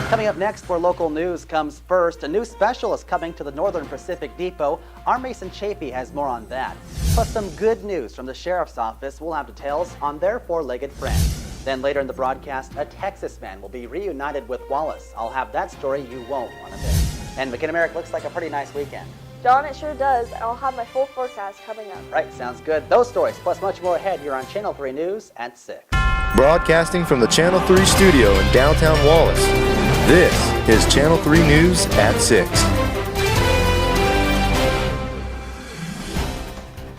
Coming up next, where local news comes first, a new special is coming to the Northern Pacific Depot. Our Mason Chafee has more on that. Plus some good news from the Sheriff's Office. We'll have details on their four-legged friend. Then later in the broadcast, a Texas man will be reunited with Wallace. I'll have that story you won't want to miss. And Makenna, looks like a pretty nice weekend. John, it sure does. I'll have my full forecast coming up. Right, sounds good. Those stories, plus much more ahead here on Channel 3 News at 6. Broadcasting from the Channel 3 studio in downtown Wallace, this is Channel 3 News at 6.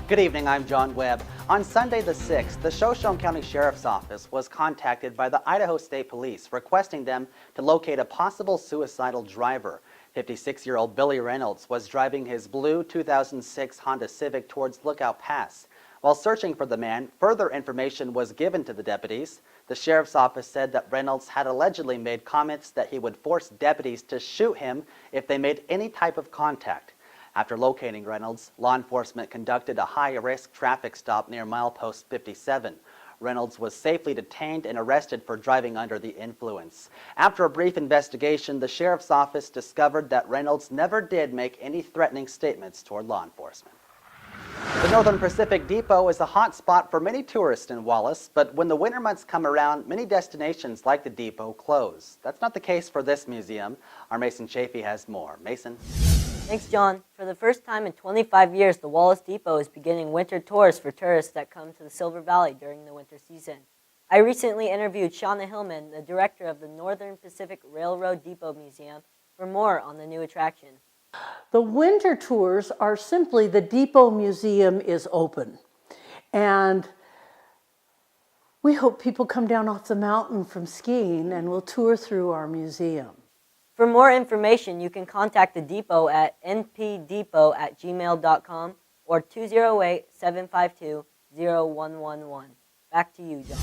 Good evening, I'm John Webb. On Sunday the 6th, the Shoshone County Sheriff's Office was contacted by the Idaho State Police requesting them to locate a possible suicidal driver. 56-year-old Billy Reynolds was driving his blue 2006 Honda Civic towards Lookout Pass. While searching for the man, further information was given to the deputies. The sheriff's office said that Reynolds had allegedly made comments that he would force deputies to shoot him if they made any type of contact. After locating Reynolds, law enforcement conducted a high-risk traffic stop near milepost 57. Reynolds was safely detained and arrested for driving under the influence. After a brief investigation, the sheriff's office discovered that Reynolds never did make any threatening statements toward law enforcement. The Northern Pacific Depot is a hot spot for many tourists in Wallace, but when the winter months come around, many destinations like the depot close. That's not the case for this museum. Our Mason Chafee has more. Mason? Thanks, John. For the first time in 25 years, the Wallace Depot is beginning winter tours for tourists that come to the Silver Valley during the winter season. I recently interviewed Shauna Hillman, the director of the Northern Pacific Railroad Depot Museum, for more on the new attraction. The winter tours are simply the Depot Museum is open. And we hope people come down off the mountain from skiing and will tour through our museum. For more information, you can contact the depot at npdepot@gmail.com or 208-752-0111. Back to you, John.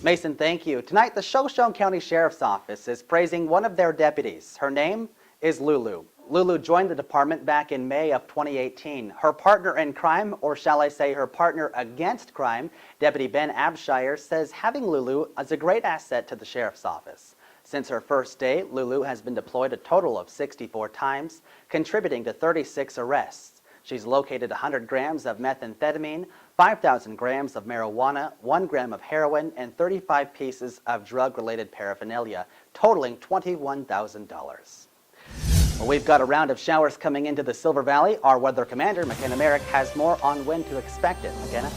Mason, thank you. Tonight, the Shoshone County Sheriff's Office is praising one of their deputies. Her name is Lulu. Lulu joined the department back in May of 2018. Her partner in crime, or shall I say her partner against crime, Deputy Ben Abshire, says having Lulu is a great asset to the Sheriff's Office. Since her first day, Lulu has been deployed a total of 64 times, contributing to 36 arrests. She's located 100 grams of methamphetamine, 5,000 grams of marijuana, 1 gram of heroin, and 35 pieces of drug-related paraphernalia, totaling $21,000. Well, we've got a round of showers coming into the Silver Valley. Our weather commander, Makenna, has more on when to expect it. Makenna?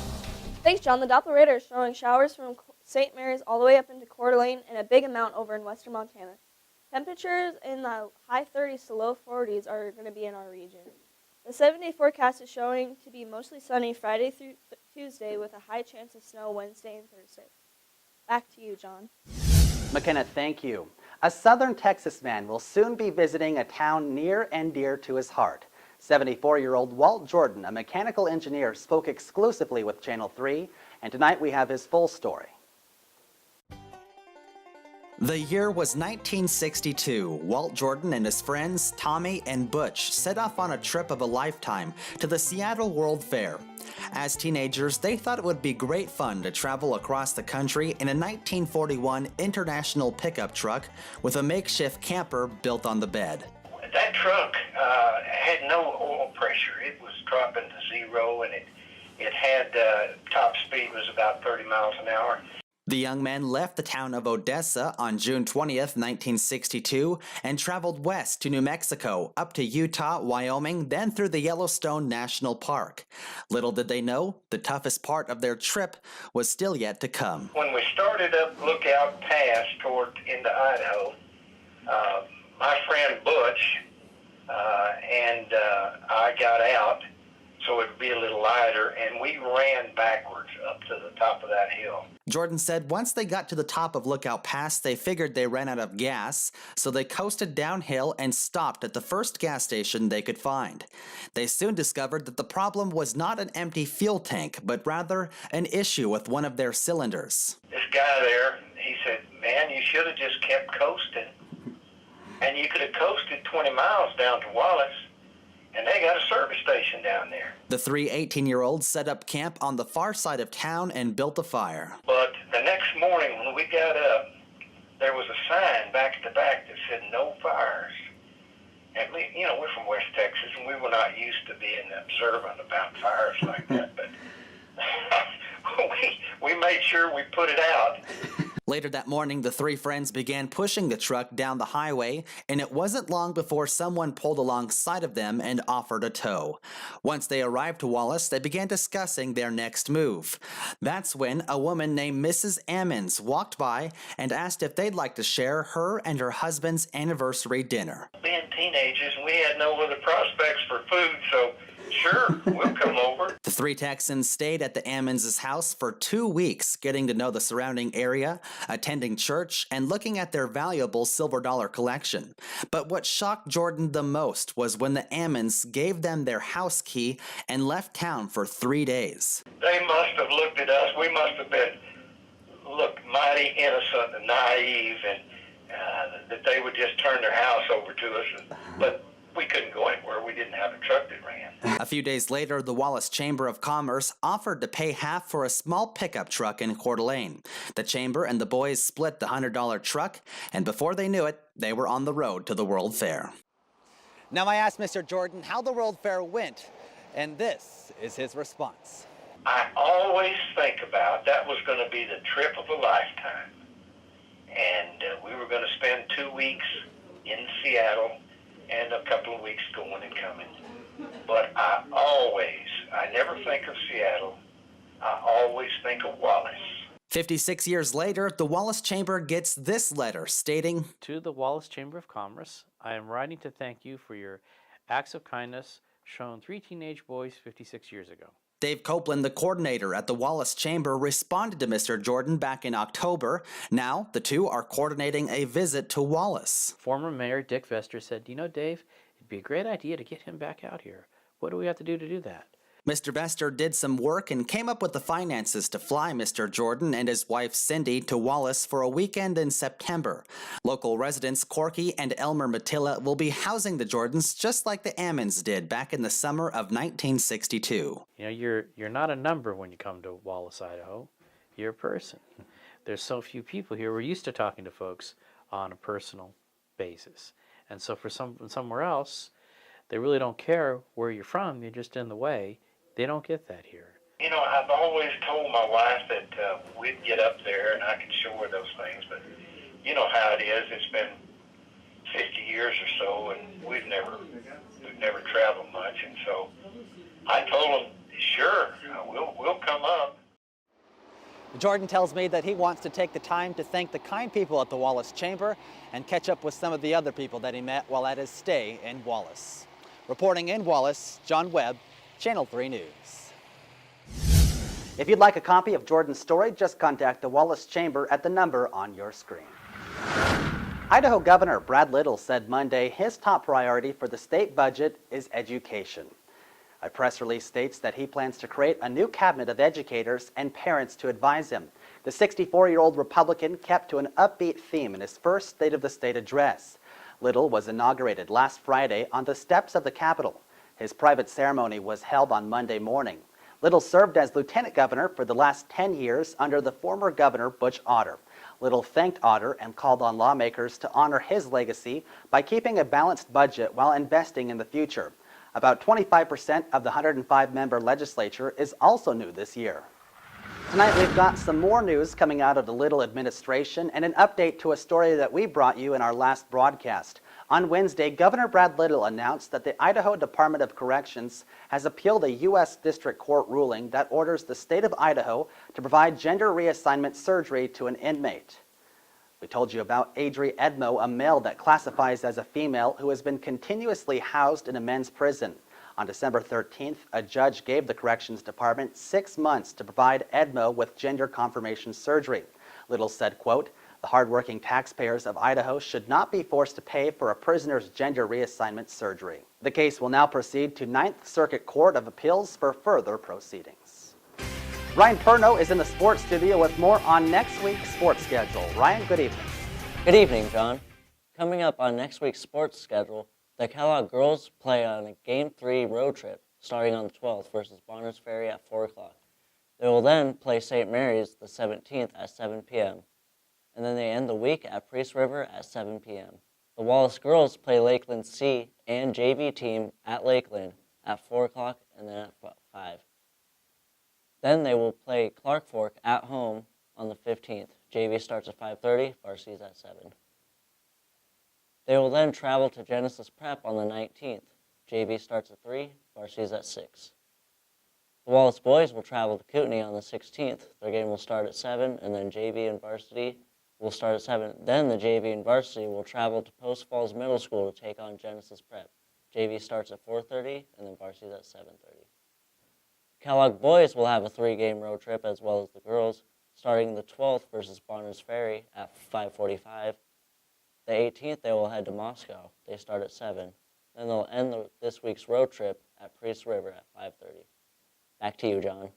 Thanks, John. The Doppler radar is showing showers from St. Mary's all the way up into Coeur d'Alene and a big amount over in western Montana. Temperatures in the high 30s to low 40s are going to be in our region. The 7-day forecast is showing to be mostly sunny Friday through Tuesday with a high chance of snow Wednesday and Thursday. Back to you, John. Makenna, thank you. A southern Texas man will soon be visiting a town near and dear to his heart. 74-year-old Walt Jordan, a mechanical engineer, spoke exclusively with Channel 3, and tonight we have his full story. The year was 1962. Walt Jordan and his friends, Tommy and Butch, set off on a trip of a lifetime to the Seattle World Fair. As teenagers, they thought it would be great fun to travel across the country in a 1941 International pickup truck with a makeshift camper built on the bed. That truck had no oil pressure. It was dropping to zero, and it had top speed was about 30 miles an hour. The young men left the town of Odessa on June 20th, 1962, and traveled west to New Mexico, up to Utah, Wyoming, then through the Yellowstone National Park. Little did they know, the toughest part of their trip was still yet to come. When we started up Lookout Pass toward into Idaho, my friend Butch and I got out so it would be a little lighter, and we ran backwards up to the top of that hill. Jordan said once they got to the top of Lookout Pass, they figured they ran out of gas, so they coasted downhill and stopped at the first gas station they could find. They soon discovered that the problem was not an empty fuel tank, but rather an issue with one of their cylinders. This guy there, he said, "Man, you should have just kept coasting. And you could have coasted 20 miles down to Wallace, and they got a service station down there." The three 18-year-olds set up camp on the far side of town and built a fire. But the next morning when we got up, there was a sign back at the back that said "No fires." And we're from West Texas, and we were not used to being observant about fires like that. But we made sure we put it out. Later that morning, the three friends began pushing the truck down the highway, and it wasn't long before someone pulled alongside of them and offered a tow. Once they arrived to Wallace, they began discussing their next move. That's when a woman named Mrs. Ammons walked by and asked if they'd like to share her and her husband's anniversary dinner. Being teenagers, and we had no other prospects for food, so sure, we'll come over. The three Texans stayed at the Ammons' house for 2 weeks, getting to know the surrounding area, attending church, and looking at their valuable silver dollar collection. But what shocked Jordan the most was when the Ammons gave them their house key and left town for 3 days. They must have looked at us. We must have been, mighty innocent and naive, and that they would just turn their house over to us. But we couldn't go anywhere. We didn't have a truck that ran. A few days later, the Wallace Chamber of Commerce offered to pay half for a small pickup truck in Coeur d'Alene. The chamber and the boys split the $100 truck, and before they knew it, they were on the road to the World Fair. Now I asked Mr. Jordan how the World Fair went, and this is his response. I always think about that was going to be the trip of a lifetime. And we were going to spend 2 weeks in Seattle and a couple of weeks going and coming. But I never think of Seattle. I always think of Wallace. 56 years later, the Wallace Chamber gets this letter stating, "To the Wallace Chamber of Commerce, I am writing to thank you for your acts of kindness shown 3 teenage boys 56 years ago." Dave Copeland, the coordinator at the Wallace Chamber, responded to Mr. Jordan back in October. Now, the two are coordinating a visit to Wallace. Former Mayor Dick Vester said, "You know, Dave, it'd be a great idea to get him back out here. What do we have to do that?" Mr. Vester did some work and came up with the finances to fly Mr. Jordan and his wife Cindy to Wallace for a weekend in September. Local residents Corky and Elmer Matilla will be housing the Jordans just like the Ammons did back in the summer of 1962. You know, you're not a number when you come to Wallace, Idaho. You're a person. There's so few people here. We're used to talking to folks on a personal basis. And so for somewhere else, they really don't care where you're from. You're just in the way. They don't get that here. I've always told my wife that we'd get up there and I could show her those things, but you know how it is. It's been 50 years or so, and we've never traveled much, and so I told them, sure, we'll come up. Jordan tells me that he wants to take the time to thank the kind people at the Wallace Chamber and catch up with some of the other people that he met while at his stay in Wallace. Reporting in Wallace, John Webb, Channel 3 News. If you'd like a copy of Jordan's story, just contact the Wallace Chamber at the number on your screen. Idaho Governor Brad Little said Monday his top priority for the state budget is education. A press release states that he plans to create a new cabinet of educators and parents to advise him. The 64-year-old Republican kept to an upbeat theme in his first State of the State address. Little was inaugurated last Friday on the steps of the Capitol. His private ceremony was held on Monday morning. Little served as lieutenant governor for the last 10 years under the former governor Butch Otter. Little thanked Otter and called on lawmakers to honor his legacy by keeping a balanced budget while investing in the future. About 25% of the 105-member legislature is also new this year. Tonight we've got some more news coming out of the Little administration and an update to a story that we brought you in our last broadcast. On Wednesday, Governor Brad Little announced that the Idaho Department of Corrections has appealed a U.S. District Court ruling that orders the state of Idaho to provide gender reassignment surgery to an inmate. We told you about Adri Edmo, a male that classifies as a female who has been continuously housed in a men's prison. On December 13th, a judge gave the Corrections Department 6 months to provide Edmo with gender confirmation surgery. Little said, quote, "The hardworking taxpayers of Idaho should not be forced to pay for a prisoner's gender reassignment surgery." The case will now proceed to 9th Circuit Court of Appeals for further proceedings. Ryan Perno is in the sports studio with more on next week's sports schedule. Ryan, good evening. Good evening, John. Coming up on next week's sports schedule, the Kellogg girls play on a Game 3 road trip starting on the 12th versus Bonners Ferry at 4 o'clock. They will then play St. Mary's the 17th at 7 p.m. and then they end the week at Priest River at 7 p.m. The Wallace girls play Lakeland C and JV team at Lakeland at 4 o'clock and then at 5. Then they will play Clark Fork at home on the 15th. JV starts at 5:30, varsity is at 7. They will then travel to Genesis Prep on the 19th. JV starts at 3, varsity is at 6. The Wallace boys will travel to Kootenai on the 16th. Their game will start at 7, and then JV and varsity will start at 7. Then the JV and varsity will travel to Post Falls Middle School to take on Genesis Prep. JV starts at 4:30, and then varsity is at 7:30. Kellogg boys will have a 3-game road trip as well as the girls, starting the 12th versus Barners Ferry at 5:45. The 18th, they will head to Moscow. They start at 7. Then they'll end this week's road trip at Priest River at 5:30. Back to you, John.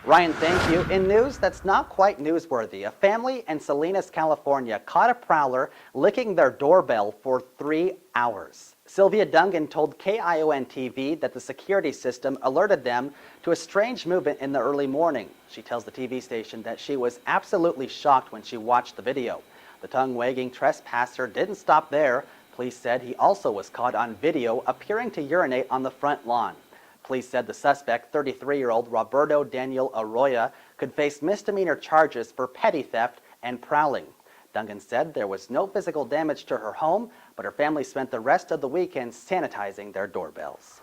Ryan, thank you. In news that's not quite newsworthy, a family in Salinas, California caught a prowler licking their doorbell for 3 hours. Sylvia Dungan told KION-TV that the security system alerted them to a strange movement in the early morning. She tells the TV station that she was absolutely shocked when she watched the video. The tongue-wagging trespasser didn't stop there. Police said he also was caught on video appearing to urinate on the front lawn. Police said the suspect, 33-year-old Roberto Daniel Arroyo, could face misdemeanor charges for petty theft and prowling. Dungan said there was no physical damage to her home, but her family spent the rest of the weekend sanitizing their doorbells.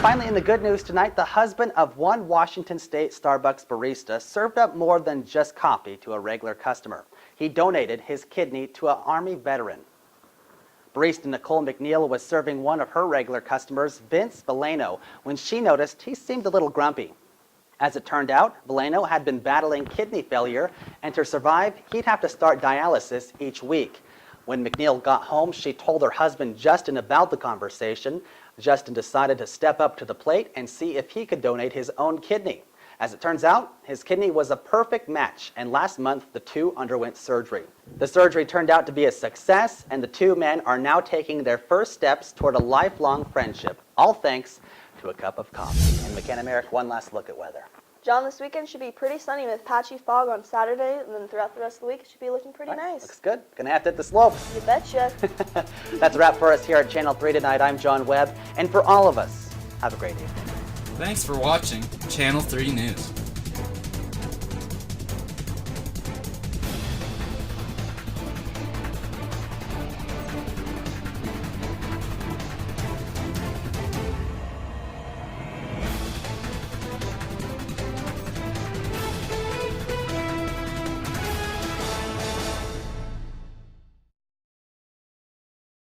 Finally, in the good news tonight, the husband of one Washington State Starbucks barista served up more than just coffee to a regular customer. He donated his kidney to an Army veteran. Barista Nicole McNeil was serving one of her regular customers, Vince Valeno, when she noticed he seemed a little grumpy. As it turned out, Valeno had been battling kidney failure, and to survive, he'd have to start dialysis each week. When McNeil got home, she told her husband Justin about the conversation. Justin decided to step up to the plate and see if he could donate his own kidney. As it turns out, his kidney was a perfect match, and last month the two underwent surgery. The surgery turned out to be a success, and the two men are now taking their first steps toward a lifelong friendship, all thanks to a cup of coffee. And Makenna, Merrick, one last look at weather. John, this weekend should be pretty sunny with patchy fog on Saturday, and then throughout the rest of the week it should be looking pretty nice. Looks good. Gonna have to hit the slopes. You betcha. That's a wrap for us here at Channel 3 tonight. I'm John Webb, and for all of us, have a great evening. Thanks for watching Channel 3 News.